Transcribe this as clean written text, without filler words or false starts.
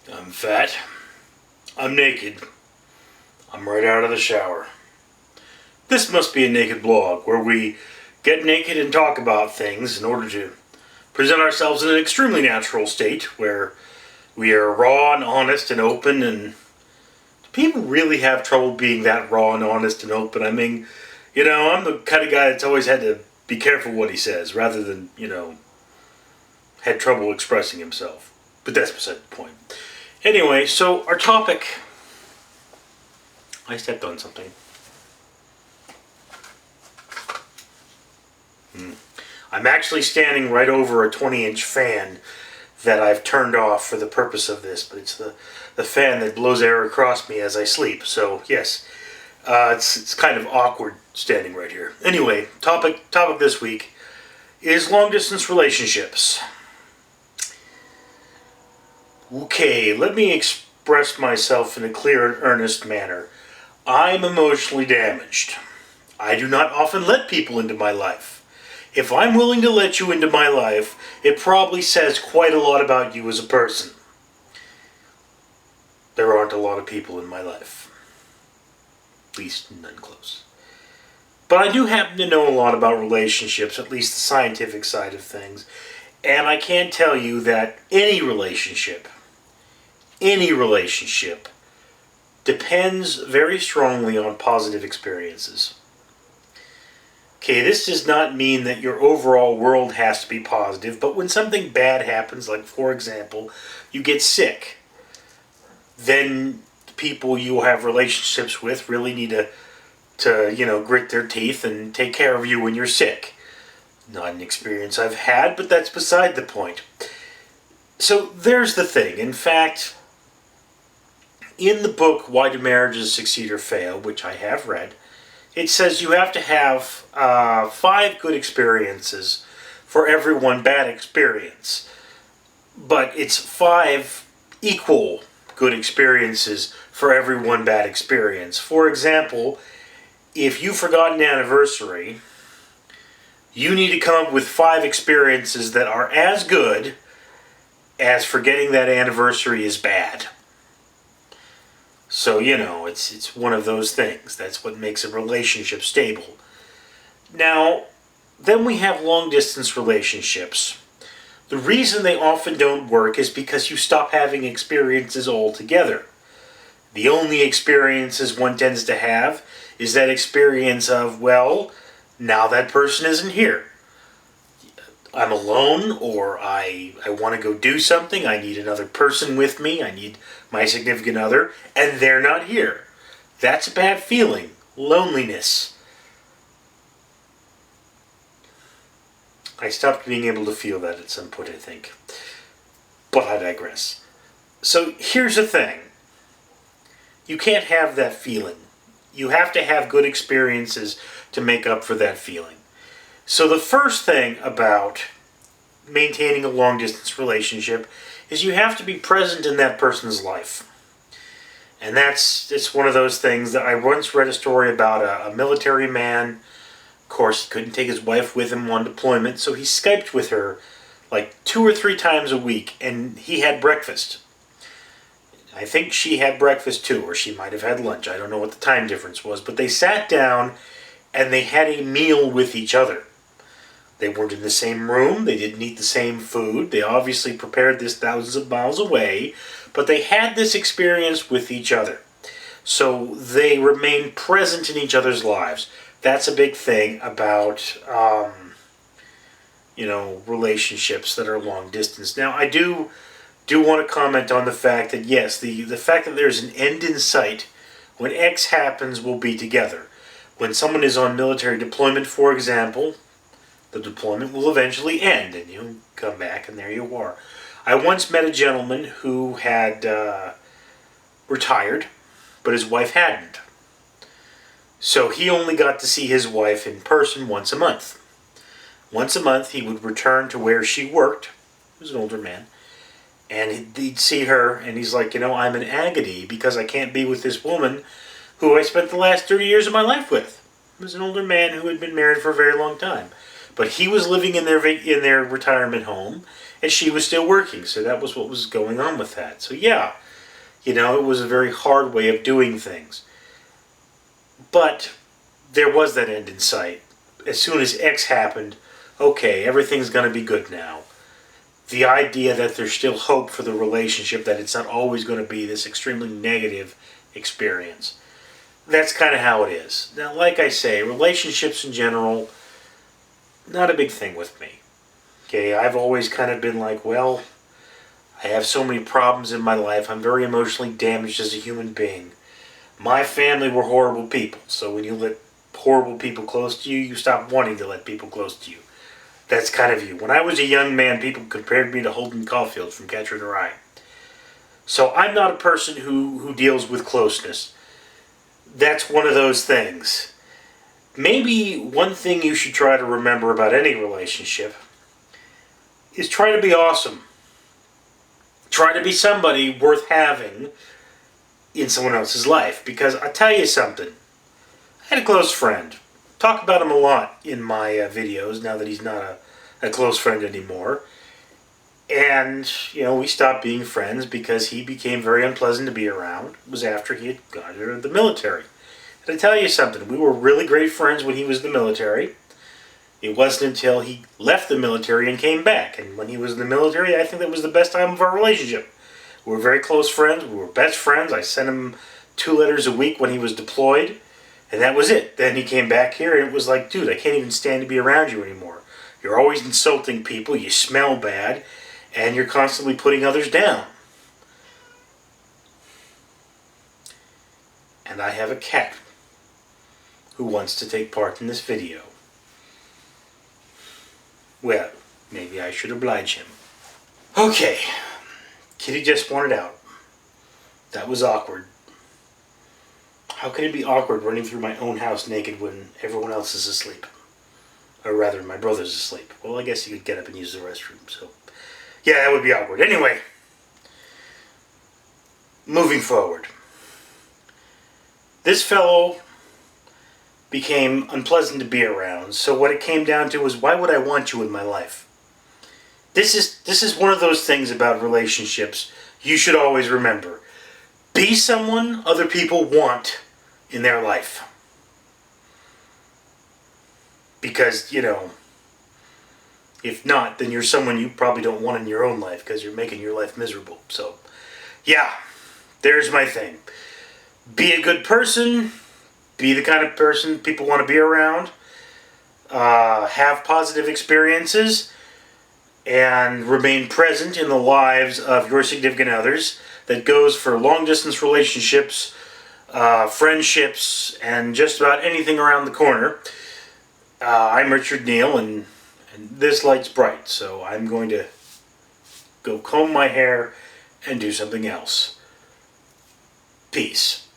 I'm fat. I'm naked. I'm right out of the shower. This must be a naked blog where we get naked and talk about things in order to present ourselves in an extremely natural state where we are raw and honest and open. And do people really have trouble being that raw and honest and open? I mean, I'm the kind of guy that's always had to be careful what he says rather than, had trouble expressing himself. But that's beside the point. Anyway, so our topic. I stepped on something. I'm actually standing right over a 20-inch fan that I've turned off for the purpose of this, but it's the fan that blows air across me as I sleep. So yes, it's kind of awkward standing right here. Anyway, topic this week is long distance relationships. Okay, let me express myself in a clear and earnest manner. I'm emotionally damaged. I do not often let people into my life. If I'm willing to let you into my life, it probably says quite a lot about you as a person. There aren't a lot of people in my life. At least none close. But I do happen to know a lot about relationships, at least the scientific side of things. And I can tell you that any relationship depends very strongly on positive experiences. Okay, this does not mean that your overall world has to be positive, but when something bad happens, like for example, you get sick, then people you have relationships with really need to grit their teeth and take care of you when you're sick. Not an experience I've had, but that's beside the point. So there's the thing. In fact, in the book Why Do Marriages Succeed or Fail, which I have read, it says you have to have 5 good experiences for every one bad experience. But it's 5 equal good experiences for every one bad experience. For example, if you forgot an anniversary, you need to come up with 5 experiences that are as good as forgetting that anniversary is bad. So, it's one of those things. That's what makes a relationship stable. Now, then we have long-distance relationships. The reason they often don't work is because you stop having experiences altogether. The only experiences one tends to have is that experience of, well, now that person isn't here. I'm alone, or I want to go do something, I need another person with me, I need my significant other, and they're not here. That's a bad feeling. Loneliness. I stopped being able to feel that at some point, I think. But I digress. So here's the thing. You can't have that feeling. You have to have good experiences to make up for that feeling. So the first thing about maintaining a long-distance relationship is you have to be present in that person's life. And it's one of those things that I once read a story about a military man. Of course, he couldn't take his wife with him on deployment, so he Skyped with her like 2 or 3 times a week, and he had breakfast. I think she had breakfast too, or she might have had lunch. I don't know what the time difference was, but they sat down and they had a meal with each other. They weren't in the same room, they didn't eat the same food, they obviously prepared this thousands of miles away, but they had this experience with each other. So they remained present in each other's lives. That's a big thing about, relationships that are long distance. Now, I do want to comment on the fact that, yes, the fact that there's an end in sight, when X happens, we'll be together. When someone is on military deployment, for example, the deployment will eventually end, and you come back, and there you are. I once met a gentleman who had retired, but his wife hadn't. So he only got to see his wife in person once a month. Once a month, he would return to where she worked. He was an older man. And he'd see her, and he's like, I'm in agony because I can't be with this woman who I spent the last 30 years of my life with. He was an older man who had been married for a very long time. But he was living in their retirement home, and she was still working, so that was what was going on with that. So yeah, it was a very hard way of doing things. But there was that end in sight. As soon as X happened, okay, everything's going to be good now. The idea that there's still hope for the relationship, that it's not always going to be this extremely negative experience. That's kind of how it is. Now, like I say, relationships in general, not a big thing with me. Okay, I've always kind of been like, well, I have so many problems in my life. I'm very emotionally damaged as a human being. My family were horrible people, so when you let horrible people close to you, you stop wanting to let people close to you. That's kind of you. When I was a young man, people compared me to Holden Caulfield from Catcher in the Rye. So I'm not a person who deals with closeness. That's one of those things. Maybe one thing you should try to remember about any relationship is try to be awesome. Try to be somebody worth having in someone else's life. Because I'll tell you something. I had a close friend. Talk about him a lot in my videos now that he's not a close friend anymore. And, we stopped being friends because he became very unpleasant to be around. It was after he had gone to the military. And I tell you something, we were really great friends when he was in the military. It wasn't until he left the military and came back. And when he was in the military, I think that was the best time of our relationship. We were very close friends. We were best friends. I sent him 2 letters a week when he was deployed. And that was it. Then he came back here and it was like, dude, I can't even stand to be around you anymore. You're always insulting people. You smell bad. And you're constantly putting others down. And I have a cat who wants to take part in this video. Well, maybe I should oblige him. Okay. Kitty just wanted out. That was awkward. How can it be awkward running through my own house naked when everyone else is asleep? Or rather, my brother's asleep. Well, I guess he could get up and use the restroom, so... yeah, that would be awkward. Anyway. Moving forward. This fellow became unpleasant to be around, so what it came down to was, why would I want you in my life? This is one of those things about relationships you should always remember. Be someone other people want in their life. Because, if not, then you're someone you probably don't want in your own life because you're making your life miserable. So, yeah, there's my thing. Be a good person. Be the kind of person people want to be around. Have positive experiences. And remain present in the lives of your significant others. That goes for long-distance relationships, friendships, and just about anything around the corner. I'm Richard Neal, and this light's bright, so I'm going to go comb my hair and do something else. Peace.